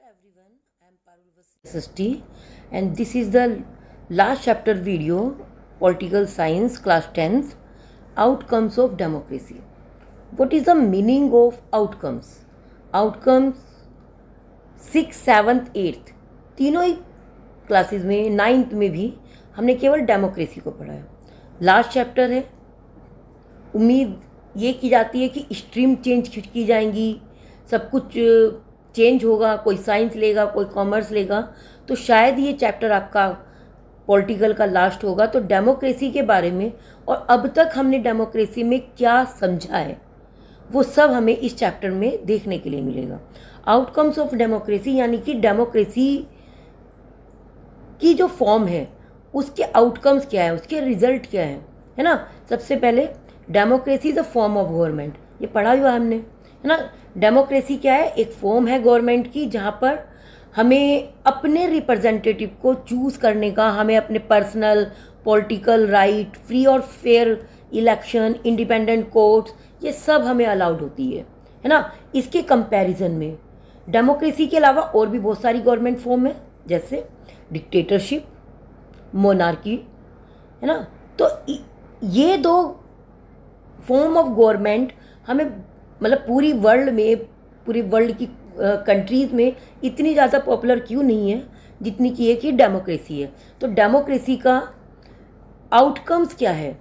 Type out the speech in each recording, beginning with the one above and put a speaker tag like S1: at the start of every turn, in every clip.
S1: everyone, I am Parul Vasisthi and this is the last chapter video, Political Science, class 10th, Outcomes of Democracy. What is the meaning of outcomes? Outcomes 6th, 7th, 8th तीनों ही classes में 9th में भी हमने केवल democracy को पढ़ा है. Last chapter है. उम्मीद ये की जाती है कि स्ट्रीम चेंज की जाएंगी, सब कुछ चेंज होगा, कोई साइंस लेगा, कोई कॉमर्स लेगा, तो शायद ये चैप्टर आपका पॉलिटिकल का लास्ट होगा. तो डेमोक्रेसी के बारे में और अब तक हमने डेमोक्रेसी में क्या समझा है वो सब हमें इस चैप्टर में देखने के लिए मिलेगा. आउटकम्स ऑफ डेमोक्रेसी यानी कि डेमोक्रेसी की जो फॉर्म है उसके आउटकम्स क्या है, उसके रिजल्ट क्या है ना. सबसे पहले democracy is a form of government, ये पढ़ा हुआ हमने, है ना. डेमोक्रेसी क्या है? एक फॉर्म है गवर्नमेंट की जहाँ पर हमें अपने रिप्रेजेंटेटिव को चूज़ करने का, हमें अपने पर्सनल पॉलिटिकल राइट, फ्री और फेयर इलेक्शन, इंडिपेंडेंट कोर्ट्स, ये सब हमें अलाउड होती है ना. इसके कंपैरिजन में डेमोक्रेसी के अलावा और भी बहुत सारी गवर्नमेंट फॉर्म है, जैसे डिक्टेटरशिप, मोनार्की, है ना. तो ये दो फॉर्म ऑफ गवर्नमेंट हमें मतलब पूरी वर्ल्ड की कंट्रीज़ में इतनी ज़्यादा पॉपुलर क्यों नहीं है जितनी की है कि डेमोक्रेसी है. तो डेमोक्रेसी का आउटकम्स क्या है,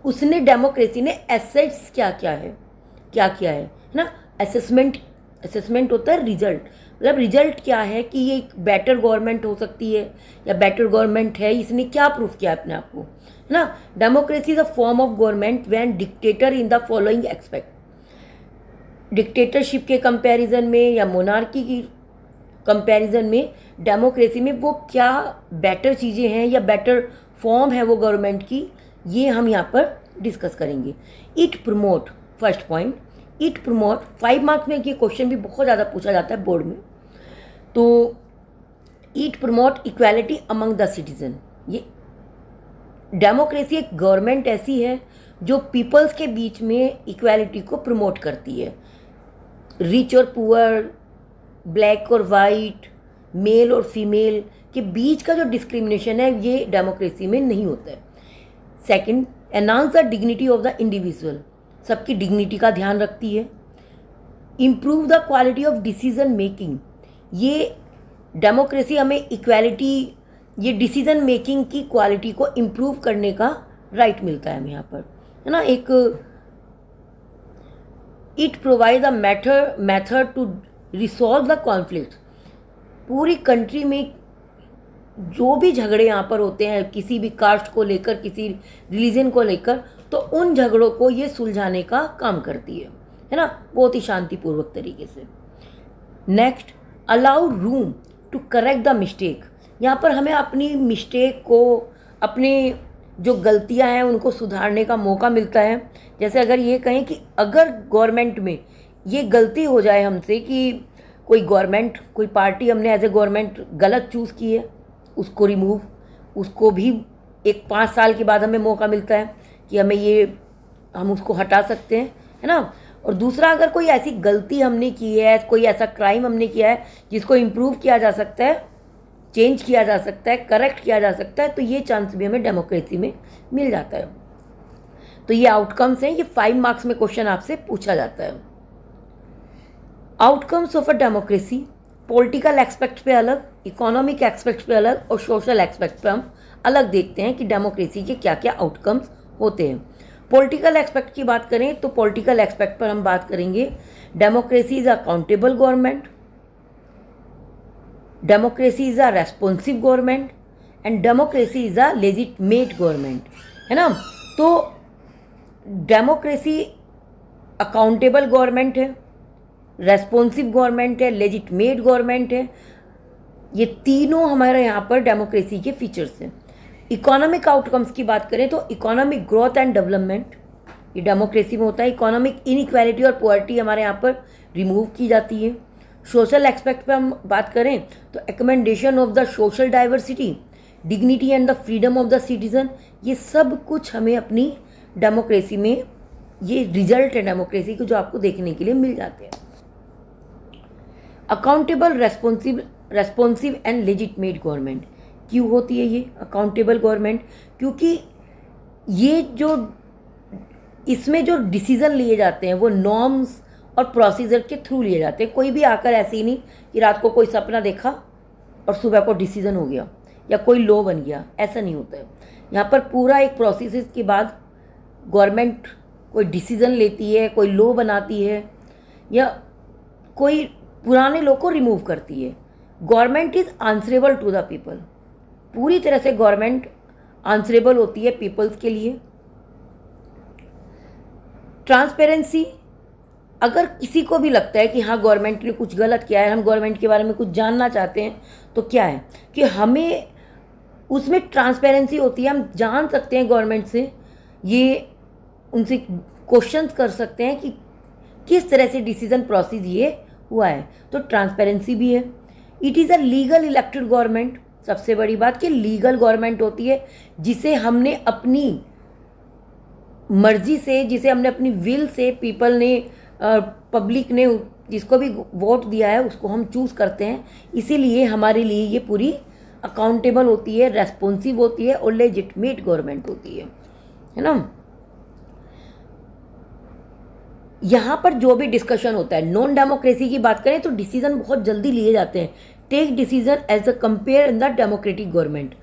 S1: उसने डेमोक्रेसी ने एसेट्स क्या किया है ना. असेसमेंट होता है रिजल्ट, मतलब रिजल्ट क्या है कि ये एक बेटर गवर्नमेंट हो सकती है या बेटर गवर्नमेंट है, इसने क्या प्रूफ किया अपने आप को, है ना. Democracy is a form of government when dictator in the following aspect. Dictatorship के कंपैरिजन में या मोनार्की की कंपैरिजन में डेमोक्रेसी में वो क्या बेटर चीज़ें हैं या बेटर फॉर्म है वो गवर्नमेंट की, ये हम यहाँ पर डिस्कस करेंगे. It promote, first point, it promote. 5 marks में ये क्वेश्चन भी बहुत ज़्यादा पूछा जाता है बोर्ड में. तो it promote equality among the citizen. ये डेमोक्रेसी एक गवर्नमेंट ऐसी है जो पीपल्स के बीच में इक्वालिटी को प्रमोट करती है. रिच और पुअर, ब्लैक और वाइट, मेल और फीमेल के बीच का जो डिस्क्रिमिनेशन है ये डेमोक्रेसी में नहीं होता है. Second, enhance the dignity of the individual, सबकी डिग्निटी का ध्यान रखती है. Improve the quality of decision making, ये डेमोक्रेसी हमें इक्वालिटी, ये डिसीजन मेकिंग की क्वालिटी को इम्प्रूव करने का राइट मिलता है हमें यहाँ पर, है ना. एक it provide the method to resolve the conflict. पूरी कंट्री में जो भी झगड़े यहाँ पर होते हैं किसी भी कास्ट को लेकर, किसी रिलीजन को लेकर, तो उन झगड़ों को ये सुलझाने का काम करती है ना, बहुत ही शांतिपूर्वक तरीके से. Next, allow room to correct the mistake. यहाँ पर हमें अपनी मिस्टेक को, अपने जो गलतियाँ हैं उनको सुधारने का मौका मिलता है. जैसे अगर ये कहें कि अगर गवर्नमेंट में ये गलती हो जाए हमसे कि कोई पार्टी हमने एज ए गवर्नमेंट गलत चूज़ की है, उसको रिमूव, उसको भी एक 5 साल के बाद हमें मौका मिलता है कि हम उसको हटा सकते हैं, है ना. और दूसरा, अगर कोई ऐसी गलती हमने की है, कोई ऐसा क्राइम हमने किया है जिसको इम्प्रूव किया जा सकता है, चेंज किया जा सकता है, करेक्ट किया जा सकता है, तो ये चांस भी हमें डेमोक्रेसी में मिल जाता है. तो ये आउटकम्स हैं, ये 5 मार्क्स में क्वेश्चन आपसे पूछा जाता है. Outcomes of a democracy political expect पे अलग, इकोनॉमिक एक्सपेक्ट पे अलग और सोशल एक्सपेक्ट पे हम अलग देखते हैं कि डेमोक्रेसी के क्या क्या आउटकम्स होते हैं. पॉलिटिकल एक्सपेक्ट की बात करें तो पॉलिटिकल एक्सपेक्ट पर हम बात करेंगे. Democracy is accountable government, democracy is a responsive government and democracy is a legitimate government, है ना. तो डेमोक्रेसी अकाउंटेबल गवर्नमेंट है, रेस्पॉन्सिव गवर्नमेंट है, लेजिटमेट गवर्नमेंट है. ये तीनों हमारे यहाँ पर डेमोक्रेसी के फीचर्स हैं. इकोनॉमिक आउटकम्स की बात करें तो इकोनॉमिक ग्रोथ एंड डेवलपमेंट ये डेमोक्रेसी में होता है. इकोनॉमिक इनइक्वालिटी और पॉवर्टी हमारे यहाँ पर रिमूव की जाती है. सोशल एक्सपेक्ट पे हम बात करें तो accommodation of the social diversity, dignity and the freedom of the citizen, ये सब कुछ हमें अपनी डेमोक्रेसी में, ये रिजल्ट है डेमोक्रेसी को जो आपको देखने के लिए मिल जाते हैं. Accountable, responsive and legitimate government. क्यों होती है ये अकाउंटेबल गवर्नमेंट? क्योंकि ये जो इसमें जो डिसीज़न लिए जाते हैं वो नॉर्म्स और प्रोसीजर के थ्रू लिए जाते हैं। कोई भी आकर ऐसे ही नहीं कि रात को कोई सपना देखा और सुबह को डिसीज़न हो गया या कोई लॉ बन गया, ऐसा नहीं होता है। यहाँ पर पूरा एक प्रोसेस के बाद गवर्नमेंट कोई डिसीज़न लेती है, कोई लॉ बनाती है या कोई पुराने लॉ को रिमूव करती है। Government is answerable to the people. पूरी तरह से गवर्नमेंट आंसरेबल होती है पीपल्स के लिए। ट्रांसपेरेंसी, अगर किसी को भी लगता है कि हाँ गवर्नमेंट ने कुछ गलत किया है, हम गवर्नमेंट के बारे में कुछ जानना चाहते हैं, तो क्या है कि हमें उसमें ट्रांसपेरेंसी होती है। हम जान सकते हैं गवर्नमेंट से, ये उनसे क्वेश्चंस कर सकते हैं कि किस तरह से डिसीजन प्रोसेस ये हुआ है, तो ट्रांसपेरेंसी भी है। It is a legal elected government. सबसे बड़ी बात कि लीगल गवर्नमेंट होती है जिसे हमने अपनी मर्जी से, जिसे हमने अपनी विल से, पीपल ने, पब्लिक ने, जिसको भी वोट दिया है उसको हम चूज़ करते हैं। इसीलिए हमारे लिए ये पूरी अकाउंटेबल होती है, रेस्पॉन्सिव होती है और लेजिटमेट गवर्नमेंट होती है ना। यहाँ पर जो भी डिस्कशन होता है, नॉन डेमोक्रेसी की बात करें तो डिसीजन बहुत जल्दी लिए जाते हैं। Take decision as a compare in the democratic government.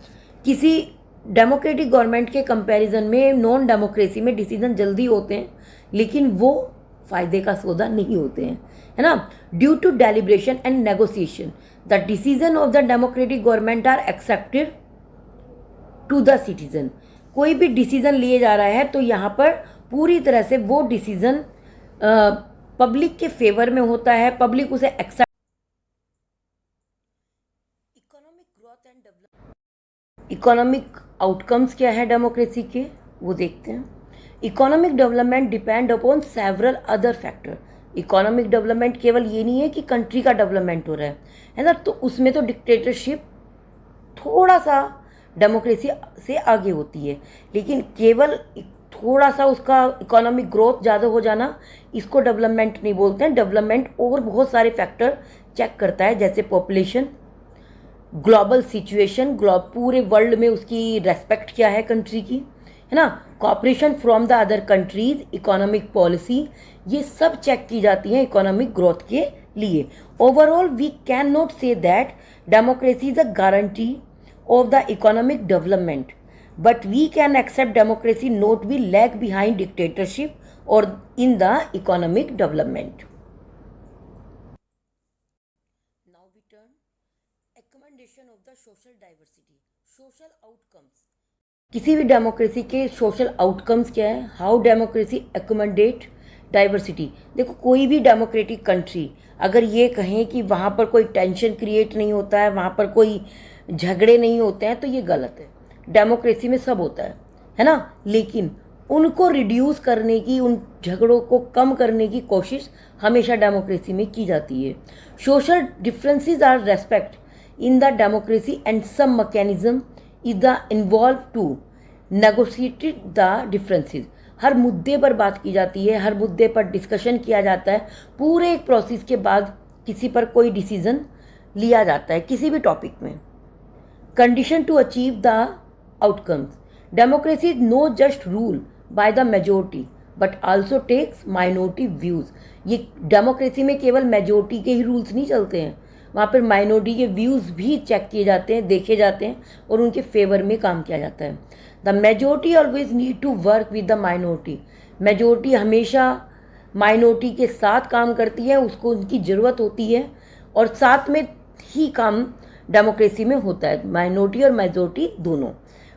S1: किसी डेमोक्रेटिक गवर्नमेंट के कंपैरिजन में नॉन डेमोक्रेसी में डिसीजन जल्दी होते हैं, लेकिन वो फायदे का सौदा नहीं होते हैं, है ना। Due to deliberation and negotiation the decision of the democratic government are accepted to the citizen. कोई भी डिसीजन लिए जा रहा है तो यहाँ पर पूरी तरह से वो डिसीजन पब्लिक के फेवर में होता है, पब्लिक उसे accept. Economic growth and development, economic outcomes क्या है डेमोक्रेसी के, वो देखते हैं। Economic development depend upon several other factor. Economic development केवल ये नहीं है कि कंट्री का डेवलपमेंट हो रहा है ना, तो उसमें तो डिक्टेटरशिप थोड़ा सा डेमोक्रेसी से आगे होती है, लेकिन केवल थोड़ा सा उसका इकोनॉमिक ग्रोथ ज़्यादा हो जाना इसको डेवलपमेंट नहीं बोलते हैं। डेवलपमेंट और बहुत सारे फैक्टर चेक करता है, जैसे पॉपुलेशन, ग्लोबल सिचुएशन, पूरे वर्ल्ड में उसकी रेस्पेक्ट क्या है कंट्री की, है ना, cooperation from the other countries, economic policy, ये सब चेक की जाती है इकोनॉमिक ग्रोथ के लिए। Overall we can not say that democracy is a guarantee of the economic development, but we can accept democracy not be lag behind dictatorship or in the economic development. Now we turn accommodation of the social diversity, social outcomes. किसी भी democracy के social outcomes क्या है? How democracy accommodate diversity. देखो, कोई भी democratic country अगर ये कहें कि वहाँ पर कोई टेंशन क्रिएट नहीं होता है, वहाँ पर कोई झगड़े नहीं होते हैं, तो ये गलत है। डेमोक्रेसी में सब होता है ना, लेकिन उनको रिड्यूस करने की, उन झगड़ों को कम करने की कोशिश हमेशा डेमोक्रेसी में की जाती है। Social differences are respect in the democracy and some mechanism is the involve to negotiate the differences. हर मुद्दे पर बात की जाती है, हर मुद्दे पर डिस्कशन किया जाता है, पूरे एक प्रोसेस के बाद किसी पर कोई डिसीजन लिया जाता है किसी भी टॉपिक में। Condition to achieve the outcomes, democracy is no just rule by the majority but also takes minority views. ये डेमोक्रेसी में केवल मेजोरिटी के ही रूल्स नहीं चलते हैं, वहाँ पर माइनॉरिटी के व्यूज़ भी चेक किए जाते हैं, देखे जाते हैं और उनके फेवर में काम किया जाता है। The majority always need to work with the minority. Majority हमेशा माइनॉरिटी के साथ काम करती है, उसको उनकी ज़रूरत होती है और साथ में ही काम डेमोक्रेसी में होता है, माइनॉरिटी और मेजोरिटी दोनों।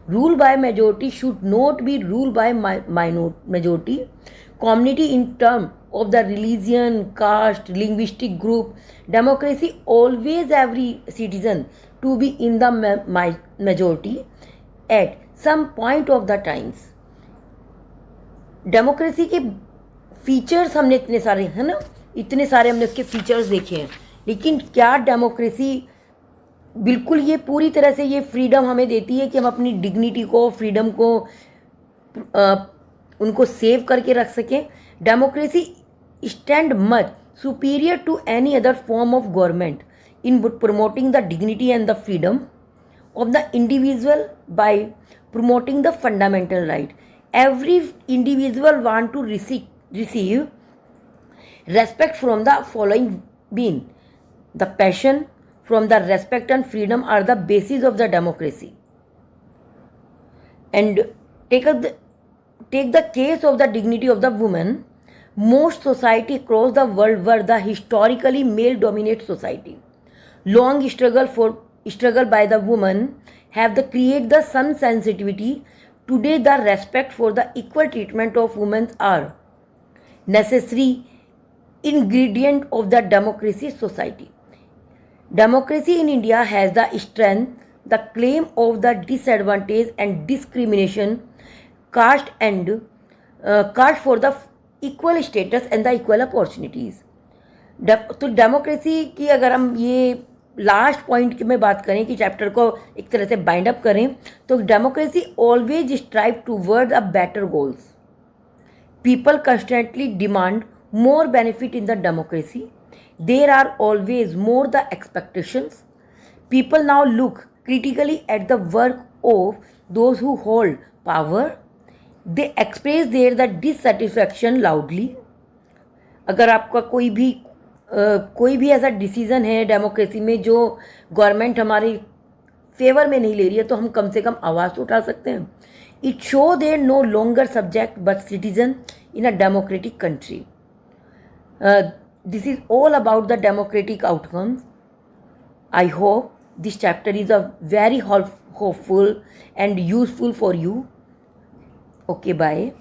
S1: Rule by majority should not be rule by majority community in term of the religion, caste, linguistic group. Democracy always every citizen to be in the majority at some point of the times. Democracy के features हमने इतने सारे, है ना, इतने सारे हमने उसके फीचर्स देखे हैं, लेकिन क्या डेमोक्रेसी बिल्कुल ये पूरी तरह से ये फ्रीडम हमें देती है कि हम अपनी डिग्निटी को, फ्रीडम को उनको सेव करके रख सकें? Democracy stand much superior to any other form of government in promoting the dignity and the freedom of the individual by promoting the fundamental right. Every individual want to receive respect from the following being. The passion from the respect and freedom are the basis of the democracy. And take the case of the dignity of the woman. Most society across the world were the historically male-dominated society. Long struggle by the woman have created the some sensitivity. Today, the respect for the equal treatment of women are necessary ingredient of the democracy society. Democracy in India has the strength, the claim of the disadvantage and discrimination, caste for the equal status and the equal opportunities. तो democracy की अगर हम ये last point की में बात करें कि चैप्टर को एक तरह से बाइंड अप करें, तो democracy always strive toward a better goals. People constantly demand more benefit in the democracy. There are always more the expectations. People now look critically at the work of those who hold power. They express their dissatisfaction loudly. अगर आपका कोई भी ऐसा decision है democracy में जो government हमारे favour में नहीं ले रही है, तो हम कम से कम आवाज़ उठा सकते हैं. It shows they are no longer subject but citizen in a democratic country. This is all about the democratic outcomes. I hope this chapter is a very hopeful and useful for you. Okay, bye.